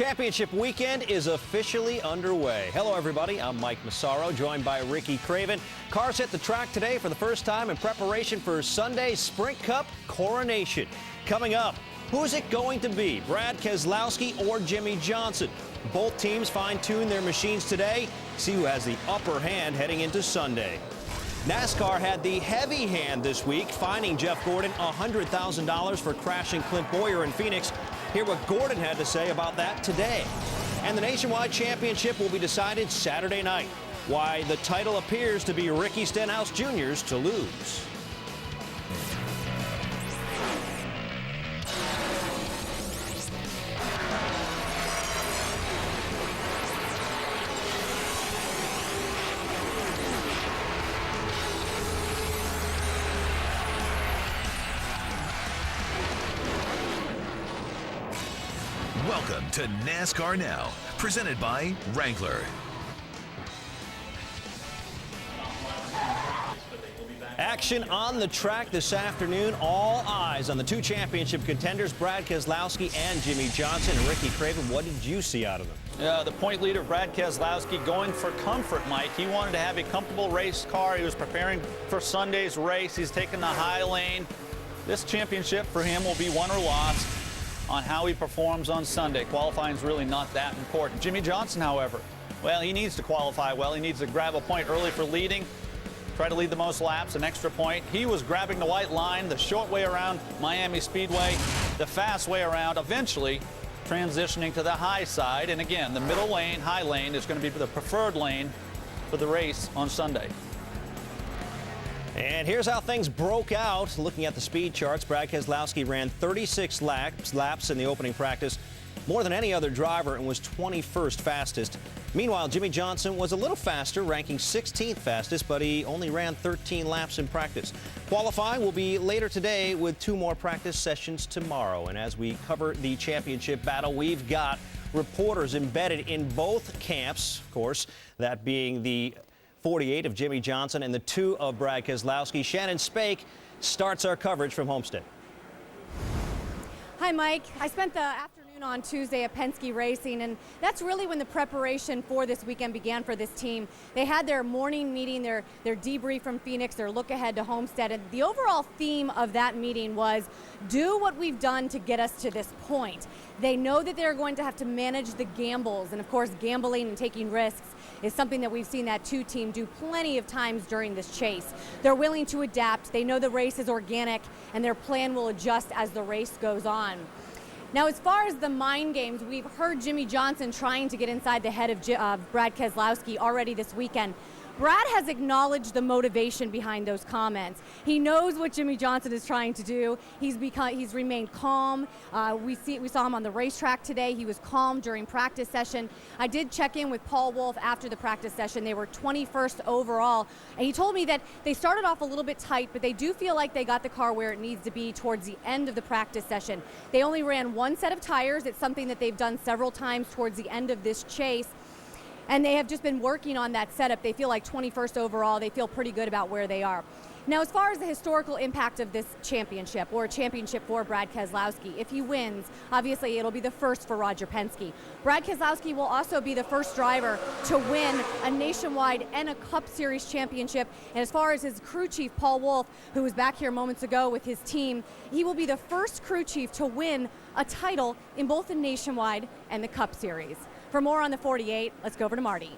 championship weekend is officially underway. Hello, everybody. I'm Mike Massaro, joined by Ricky Craven. Cars hit the track today for the first time in preparation for Sunday's Sprint Cup coronation. Coming up, who is it going to be, Brad Keselowski or Jimmie Johnson? Both teams fine-tune their machines today. See who has the upper hand heading into Sunday. NASCAR had the heavy hand this week, fining Jeff Gordon $100,000 for crashing Gordon-Bowyer in Phoenix. Hear what Gordon had to say about that today. And the Nationwide Championship will be decided Saturday night. Why the title appears to be Ricky Stenhouse Jr.'s to lose. Welcome to NASCAR Now, presented by Wrangler. Action on the track this afternoon. All eyes on the two championship contenders, Brad Keselowski and Jimmie Johnson. And Ricky Craven, what did you see out of them? The point leader, Brad Keselowski, going for comfort, Mike. He wanted to have a comfortable race car. He was preparing for Sunday's race. He's taking the high lane. This championship for him will be won or lost on how he performs on Sunday. Qualifying is really not that important. Jimmie Johnson, however, well, he needs to qualify well. He needs to grab a point early for leading, try to lead the most laps, an extra point. He was grabbing the white line, the short way around Miami Speedway, the fast way around, eventually transitioning to the high side. And again, the middle lane, high lane, is going to be the preferred lane for the race on Sunday. And here's how things broke out. Looking at the speed charts, Brad Keselowski ran 36 laps in the opening practice, more than any other driver, and was 21st fastest. Meanwhile, Jimmie Johnson was a little faster, ranking 16th fastest, but he only ran 13 laps in practice. Qualifying will be later today with 2 more practice sessions tomorrow. And as we cover the championship battle, we've got reporters embedded in both camps, of course, that being the 48 of Jimmie Johnson and the 2 of Brad Keselowski. Shannon Spake starts our coverage from Homestead. Hi, Mike. I spent the afternoon on Tuesday at Penske Racing, and that's really when the preparation for this weekend began for this team. They had their morning meeting, their debrief from Phoenix, their look ahead to Homestead, and the overall theme of that meeting was do what we've done to get us to this point. They know that they're going to have to manage the gambles, and of course gambling and taking risks is something that we've seen that 2 team do plenty of times during this chase. They're willing to adapt. They know the race is organic, and their plan will adjust as the race goes on. Now, as far as the mind games, we've heard Jimmie Johnson trying to get inside the head of Brad Keselowski already this weekend. Brad has acknowledged the motivation behind those comments. He knows what Jimmie Johnson is trying to do. He's remained calm. We saw him on the racetrack today. He was calm during practice session. I did check in with Paul Wolfe after the practice session. They were 21st overall, and he told me that they started off a little bit tight, but they do feel like they got the car where it needs to be towards the end of the practice session. They only ran 1 set of tires. It's something that they've done several times towards the end of this chase. And they have just been working on that setup. They feel like 21st overall. They feel pretty good about where they are. Now, as far as the historical impact of this championship, or a championship for Brad Keselowski, if he wins, obviously it'll be the first for Roger Penske. Brad Keselowski will also be the first driver to win a nationwide and a Cup Series championship. And as far as his crew chief, Paul Wolfe, who was back here moments ago with his team, he will be the first crew chief to win a title in both the nationwide and the Cup Series. For more on the 48, let's go over to Marty.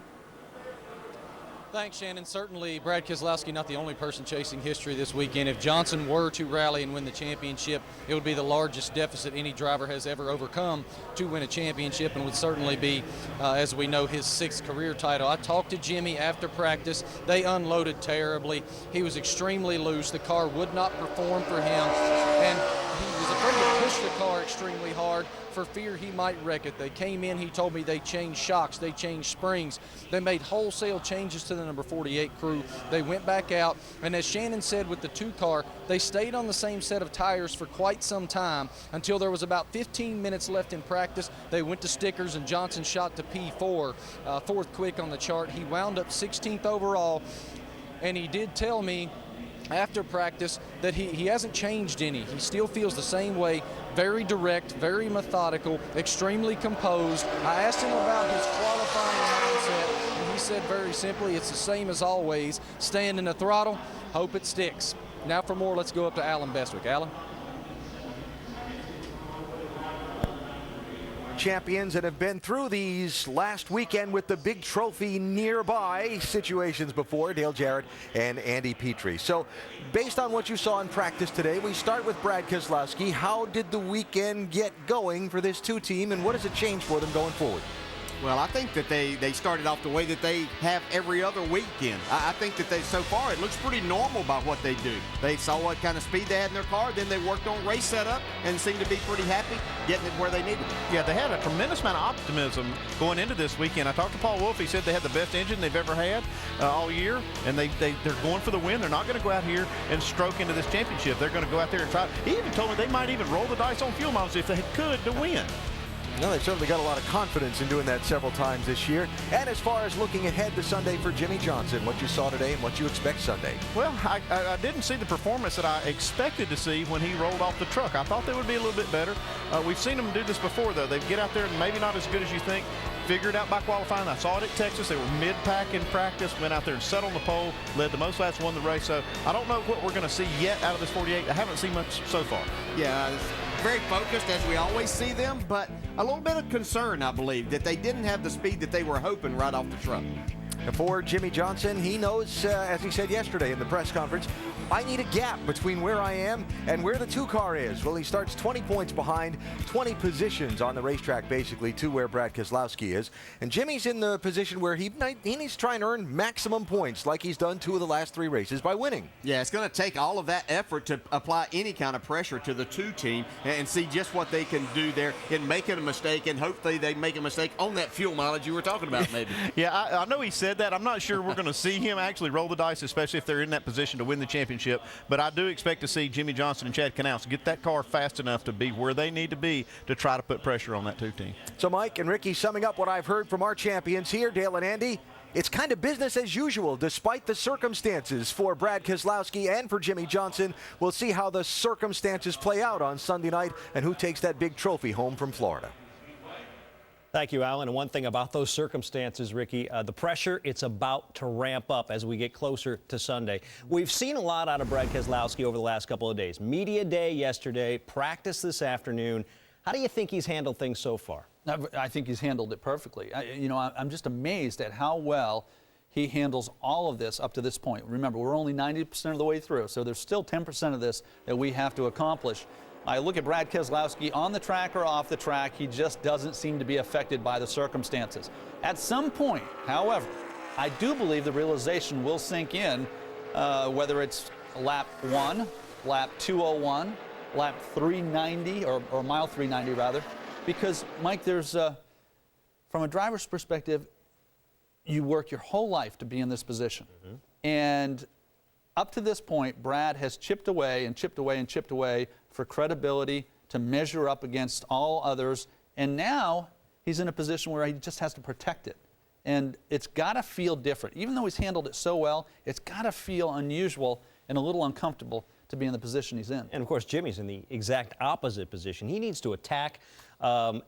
Thanks, Shannon. Certainly, Brad Keselowski not the only person chasing history this weekend. If Johnson were to rally and win the championship, it would be the largest deficit any driver has ever overcome to win a championship, and would certainly be, as we know, his 6th career title. I talked to Jimmie after practice. They unloaded terribly. He was extremely loose. The car would not perform for him, and he was afraid to push the car extremely hard for fear he might wreck it. They came in, he told me they changed shocks, they changed springs. They made wholesale changes to the number 48 crew. They went back out, and as Shannon said with the 2 car, they stayed on the same set of tires for quite some time until there was about 15 minutes left in practice. They went to stickers, and Johnson shot to P4, 4th quick on the chart. He wound up 16th overall, and he did tell me after practice that he hasn't changed any. He still feels the same way, very direct, very methodical, extremely composed. I asked him about his qualifying mindset, and he said very simply, it's the same as always, staying in the throttle, hope it sticks. Now for more, let's go up to Alan Bestwick. Alan? Champions that have been through these last weekend with the big trophy nearby situations before, Dale Jarrett and Andy Petrie. So based on what you saw in practice today, we start with Brad Keselowski. How did the weekend get going for this two team, and what does it change for them going forward? Well, I think that they started off the way that they have every other weekend. I think that so far, it looks pretty normal by what they do. They saw what kind of speed they had in their car, then they worked on race setup and seemed to be pretty happy getting it where they needed it. Yeah, they had a tremendous amount of optimism going into this weekend. I talked to Paul Wolfe. He said they had the best engine they've ever had all year, and they're going for the win. They're not going to go out here and stroke into this championship. They're going to go out there and try. He even told me they might even roll the dice on fuel miles if they could to win. No, they've certainly got a lot of confidence in doing that several times this year. And as far as looking ahead to Sunday for Jimmie Johnson, what you saw today and what you expect Sunday? Well, I didn't see the performance that I expected to see when he rolled off the truck. I thought they would be a little bit better. We've seen them do this before, though. They get out there and maybe not as good as you think. Figure it out by qualifying. I saw it at Texas. They were mid-pack in practice, went out there and sat on the pole, led the most laps, won the race. So I don't know what we're going to see yet out of this 48. I haven't seen much so far. Yeah, very focused as we always see them, but a little bit of concern, I believe, that they didn't have the speed that they were hoping right off the truck. And for Jimmie Johnson, he knows, as he said yesterday in the press conference, I need a gap between where I am and where the two car is. Well, he starts 20 points behind, 20 positions on the racetrack, basically, to where Brad Keselowski is. And Jimmy's in the position where he needs to try and earn maximum points like he's done 2 of the last 3 races by winning. Yeah, it's going to take all of that effort to apply any kind of pressure to the 2 team and see just what they can do there in making a mistake, and hopefully they make a mistake on that fuel mileage you were talking about, maybe. Yeah, I know he said that. I'm not sure we're going to see him actually roll the dice, especially if they're in that position to win the championship. But I do expect to see Jimmie Johnson and Chad Knaus get that car fast enough to be where they need to be to try to put pressure on that 2 team. So Mike and Ricky, summing up what I've heard from our champions here, Dale and Andy, it's kind of business as usual despite the circumstances for Brad Keselowski and for Jimmie Johnson. We'll see how the circumstances play out on Sunday night and who takes that big trophy home from Florida. Thank you, Alan. And one thing about those circumstances, Ricky, the pressure, it's about to ramp up as we get closer to Sunday. We've seen a lot out of Brad Keselowski over the last couple of days. Media day yesterday, practice this afternoon. How do you think he's handled things so far? I think he's handled it perfectly. I'm just amazed at how well he handles all of this up to this point. Remember, we're only 90% of the way through, so there's still 10% of this that we have to accomplish. I look at Brad Keselowski on the track or off the track, he just doesn't seem to be affected by the circumstances. At some point, however, I do believe the realization will sink in, whether it's lap 1, lap 201, lap 390, or mile 390 rather, because, Mike, there's, from a driver's perspective, you work your whole life to be in this position. Mm-hmm. And up to this point, Brad has chipped away and chipped away and chipped away for credibility, to measure up against all others, and now he's in a position where he just has to protect it. And it's got to feel different. Even though he's handled it so well, it's got to feel unusual and a little uncomfortable to be in the position he's in. And of course, Jimmy's in the exact opposite position. He needs to attack.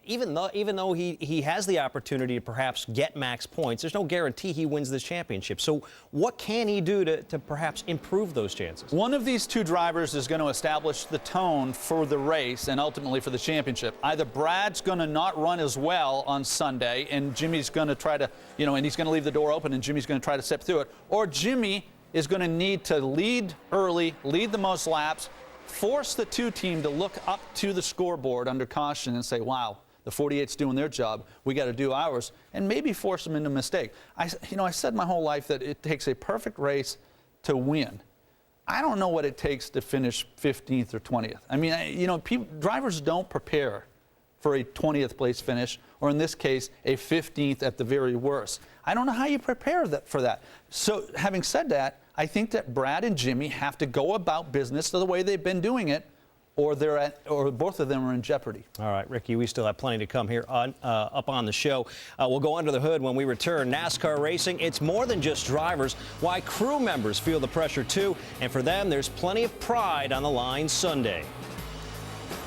Even though he has the opportunity to perhaps get max points, there's no guarantee he wins this championship. So what can he do to perhaps improve those chances? One of these 2 drivers is going to establish the tone for the race and ultimately for the championship. Either Brad's going to not run as well on Sunday, and Jimmy's going to try to, and he's going to leave the door open, and Jimmy's going to try to step through it, or Jimmie is going to need to lead early, lead the most laps, force the 2 team to look up to the scoreboard under caution and say, wow, the 48's doing their job, we got to do ours, and maybe force them into a mistake. I said my whole life that it takes a perfect race to win. I don't know what it takes to finish 15th or 20th. I mean, drivers don't prepare for a 20th place finish, or in this case, a 15th at the very worst. I don't know how you prepare for that. So having said that, I think that Brad and Jimmie have to go about business the way they've been doing it or both of them are in jeopardy. All right, Ricky, we still have plenty to come here up on the show. We'll go under the hood when we return. NASCAR racing, it's more than just drivers. Why crew members feel the pressure too, and for them, there's plenty of pride on the line Sunday.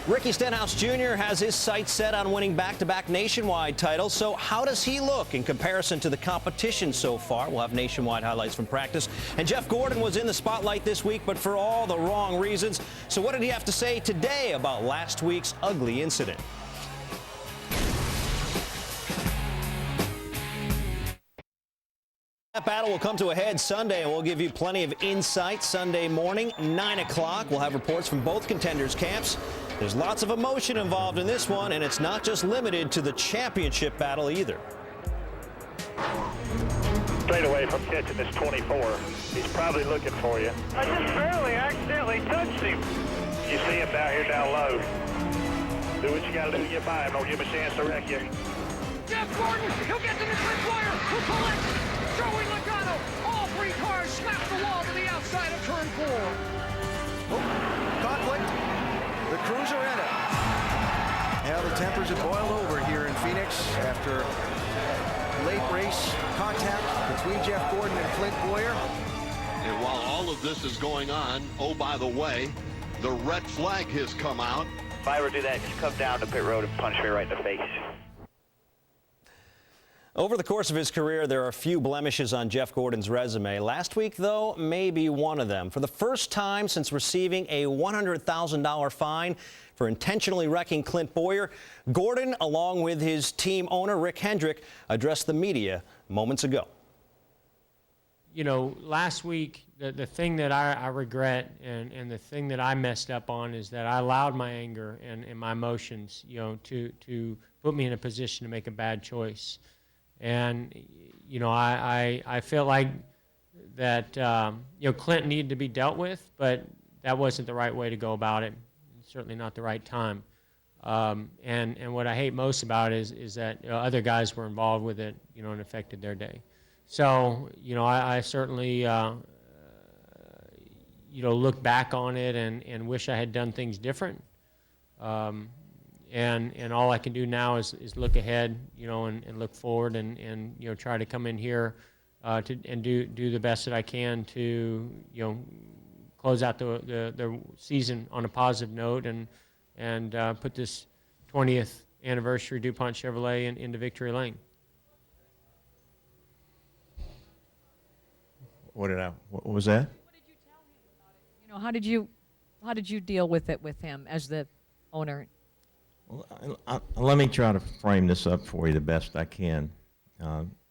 Ricky Stenhouse Jr. has his sights set on winning back-to-back nationwide titles, so how does he look in comparison to the competition so far? We'll have nationwide highlights from practice. And Jeff Gordon was in the spotlight this week, but for all the wrong reasons. So what did he have to say today about last week's ugly incident? That battle will come to a head Sunday, and we'll give you plenty of insight Sunday morning, 9 o'clock. We'll have reports from both contenders' camps. There's lots of emotion involved in this one, and it's not just limited to the championship battle either. Straight away from catching this 24. He's probably looking for you. I just barely accidentally touched him. You see him down here down low. Do what you got to do to get by him. Don't give him a chance to wreck you. Jeff Gordon, he'll get to the Clint-Bowyer, who collects. Joey Logano, all three cars slap the wall to the outside of turn 4. Oh, conflict. The crews are in it. Now the tempers have boiled over here in Phoenix after late race contact between Jeff Gordon and Clint-Bowyer. And while all of this is going on, oh, by the way, the red flag has come out. If I ever do that, just come down to pit road and punch me right in the face. Over the course of his career, there are a few blemishes on Jeff Gordon's resume. Last week, though, may be one of them. For the first time since receiving a $100,000 fine for intentionally wrecking Clint-Bowyer, Gordon, along with his team owner, Rick Hendrick, addressed the media moments ago. You know, last week, the thing that I regret and the thing that I messed up on is that I allowed my anger and my emotions, you know, to put me in a position to make a bad choice. And, you know, I feel like that, you know, Clint needed to be dealt with, but that wasn't the right way to go about it. Certainly not the right time. And what I hate most about it is that other guys were involved with it, you know, and affected their day. So, you know, I certainly, you know, look back on it and wish I had done things different. And all I can do now is look ahead, you know, and look forward and you know, try to come in here and do the best that I can to, you know, close out the season on a positive note and put this 20th anniversary DuPont Chevrolet into victory lane. What was that? What did you tell him about it? You know, how did you deal with it with him as the owner? Well, let me try to frame this up for you the best I can.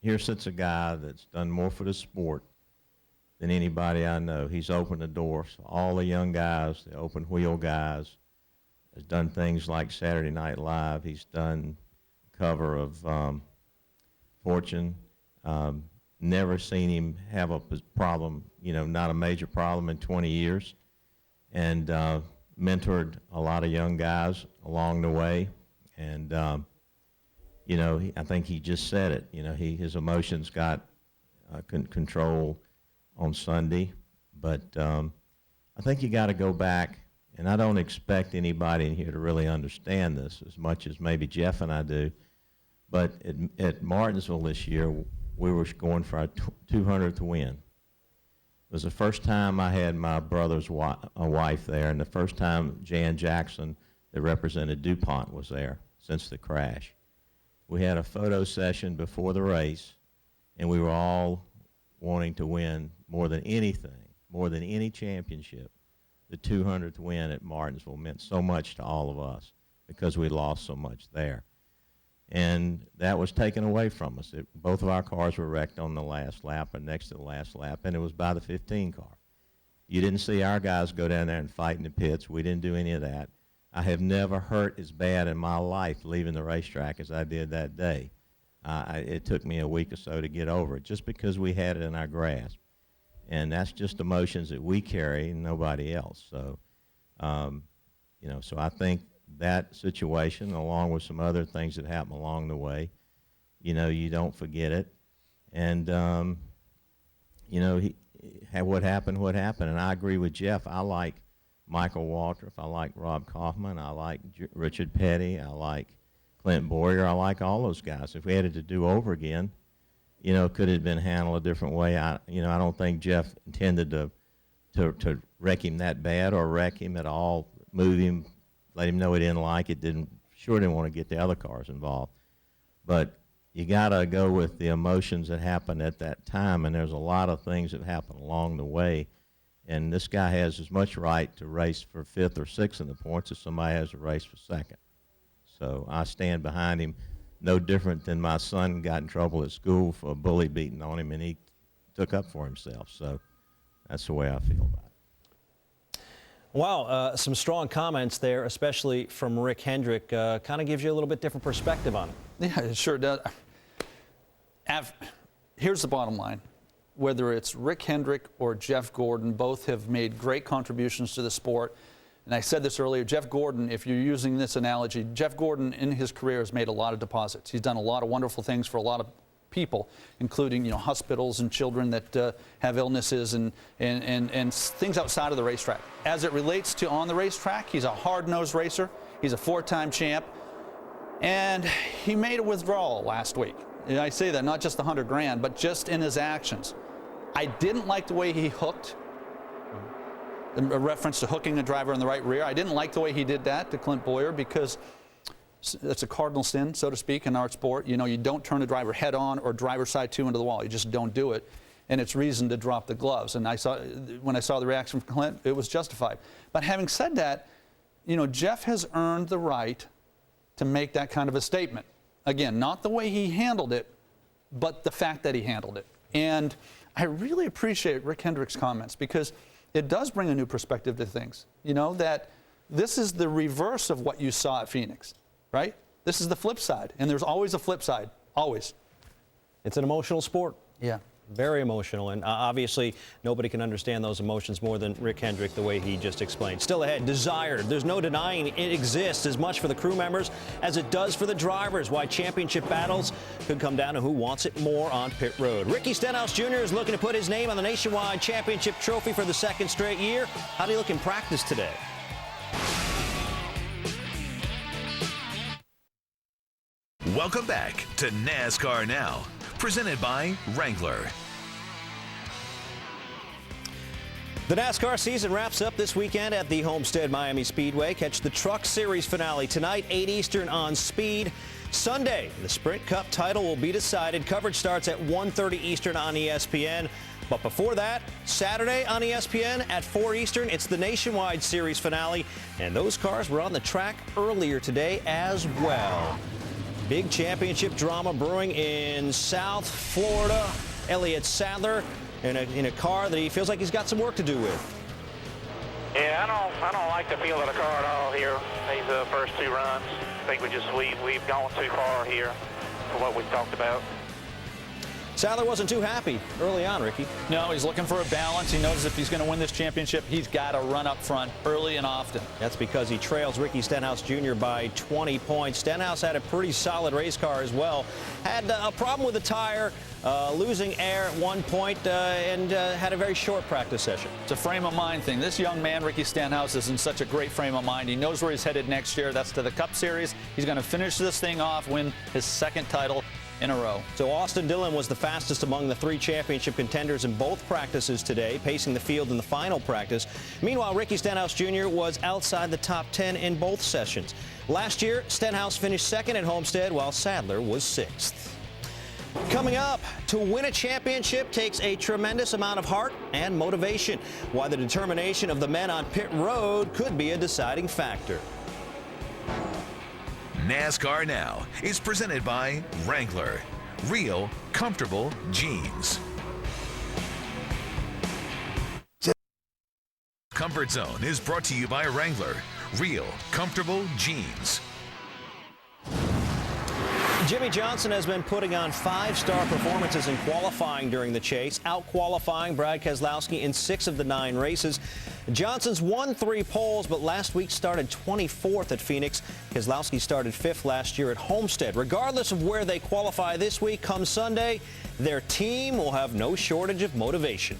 Here sits a guy that's done more for the sport than anybody I know. He's opened the doors for all the young guys, the open wheel guys. Has done things like Saturday Night Live. He's done cover of Fortune. Never seen him have a problem, you know, not a major problem in 20 years. And mentored a lot of young guys along the way. And, you know, I think he just said it. You know, his emotions got control on Sunday. But I think you got to go back, and I don't expect anybody in here to really understand this as much as maybe Jeff and I do. But at Martinsville this year, we were going for our 200th win. It was the first time I had my brother's wife there, and the first time Jan Jackson, that represented DuPont, was there since the crash. We had a photo session before the race, and we were all wanting to win more than anything, more than any championship. The 200th win at Martinsville meant so much to all of us because we lost so much there. And that was taken away from us. Both of our cars were wrecked on the last lap or next to the last lap, and it was by the 15 car. You didn't see our guys go down there and fight in the pits. We didn't do any of that. I have never hurt as bad in my life leaving the racetrack as I did that day. It took me a week or so to get over it just because we had it in our grasp. And that's just emotions that we carry and nobody else. So, you know, so I think that situation, along with some other things that happen along the way, you know, you don't forget it. And, you know, what happened. And I agree with Jeff. I like Michael Waltrip. I like Rob Kaufman. I like Richard Petty. I like Clint Bowyer. I like all those guys. If we had it to do over again, you know, could it have been handled a different way? I don't think Jeff intended to wreck him that bad or wreck him at all, move him, let him know he didn't like it, didn't want to get the other cars involved. But you got to go with the emotions that happened at that time, and there's a lot of things that happened along the way. And this guy has as much right to race for 5th or 6th in the points as somebody has to race for 2nd. So I stand behind him, no different than my son got in trouble at school for a bully beating on him, and he took up for himself. So that's the way I feel about it. Wow, some strong comments there, especially from Rick Hendrick. Kind of gives you a little bit different perspective on it. Yeah, it sure does. Here's the bottom line. Whether it's Rick Hendrick or Jeff Gordon, both have made great contributions to the sport. And I said this earlier, Jeff Gordon, if you're using this analogy, Jeff Gordon in his career has made a lot of deposits. He's done a lot of wonderful things for a lot of people, including, you know, hospitals and children that have illnesses and things outside of the racetrack. As it relates to on the racetrack, he's a hard-nosed racer. He's a 4-time champ. And he made a withdrawal last week. And I say that not just the $100,000, but just in his actions. I didn't like the way he hooked, a reference to hooking a driver in the right rear. I didn't like the way he did that to Clint Bowyer because it's a cardinal sin, so to speak, in our sport. You know, you don't turn a driver head on or driver side 2 into the wall. You just don't do it. And it's reason to drop the gloves. And when I saw the reaction from Clint, it was justified. But having said that, you know, Jeff has earned the right to make that kind of a statement. Again, not the way he handled it, but the fact that he handled it. And I really appreciate Rick Hendrick's comments because it does bring a new perspective to things. You know, that this is the reverse of what you saw at Phoenix, right? This is the flip side, and there's always a flip side, always. It's an emotional sport. Yeah. Very emotional, and obviously nobody can understand those emotions more than Rick Hendrick, the way he just explained. Still ahead, desired. There's no denying it exists as much for the crew members as it does for the drivers. Why championship battles could come down to who wants it more on pit road. Ricky Stenhouse Jr. is looking to put his name on the Nationwide Championship trophy for the 2nd straight year. How do you look in practice today? Welcome back to NASCAR Now, presented by Wrangler. The NASCAR season wraps up this weekend at the Homestead-Miami Speedway. Catch the Truck Series finale tonight, 8 Eastern on Speed. Sunday, the Sprint Cup title will be decided. Coverage starts at 1:30 Eastern on ESPN. But before that, Saturday on ESPN at 4 Eastern, it's the Nationwide Series finale. And those cars were on the track earlier today as well. Big championship drama brewing in South Florida. Elliott Sadler in a car that he feels like he's got some work to do with. Yeah, I don't like the feel of the car at all here. These first 2 runs. I think we've gone too far here for what we've talked about. Sadler wasn't too happy early on, Ricky. No, he's looking for a balance. He knows if he's going to win this championship, he's got to run up front early and often. That's because he trails Ricky Stenhouse Jr. by 20 points. Stenhouse had a pretty solid race car as well. Had a problem with the tire, losing air at one point, and had a very short practice session. It's a frame of mind thing. This young man, Ricky Stenhouse, is in such a great frame of mind. He knows where he's headed next year. That's to the Cup Series. He's going to finish this thing off, win his 2nd title in a row. So Austin Dillon was the fastest among the 3 championship contenders in both practices today, pacing the field in the final practice. Meanwhile, Ricky Stenhouse Jr. was outside the top 10 in both sessions. Last year, Stenhouse finished 2nd at Homestead, while Sadler was 6th. Coming up, to win a championship takes a tremendous amount of heart and motivation. Why the determination of the men on pit road could be a deciding factor. NASCAR Now is presented by Wrangler. Real, comfortable jeans. Comfort Zone is brought to you by Wrangler. Real, comfortable jeans. Jimmie Johnson has been putting on 5-star performances in qualifying during the chase, out-qualifying Brad Keselowski in 6 of the 9 races. Johnson's won 3 poles, but last week started 24th at Phoenix. Keselowski started 5th last year at Homestead. Regardless of where they qualify this week, come Sunday, their team will have no shortage of motivation.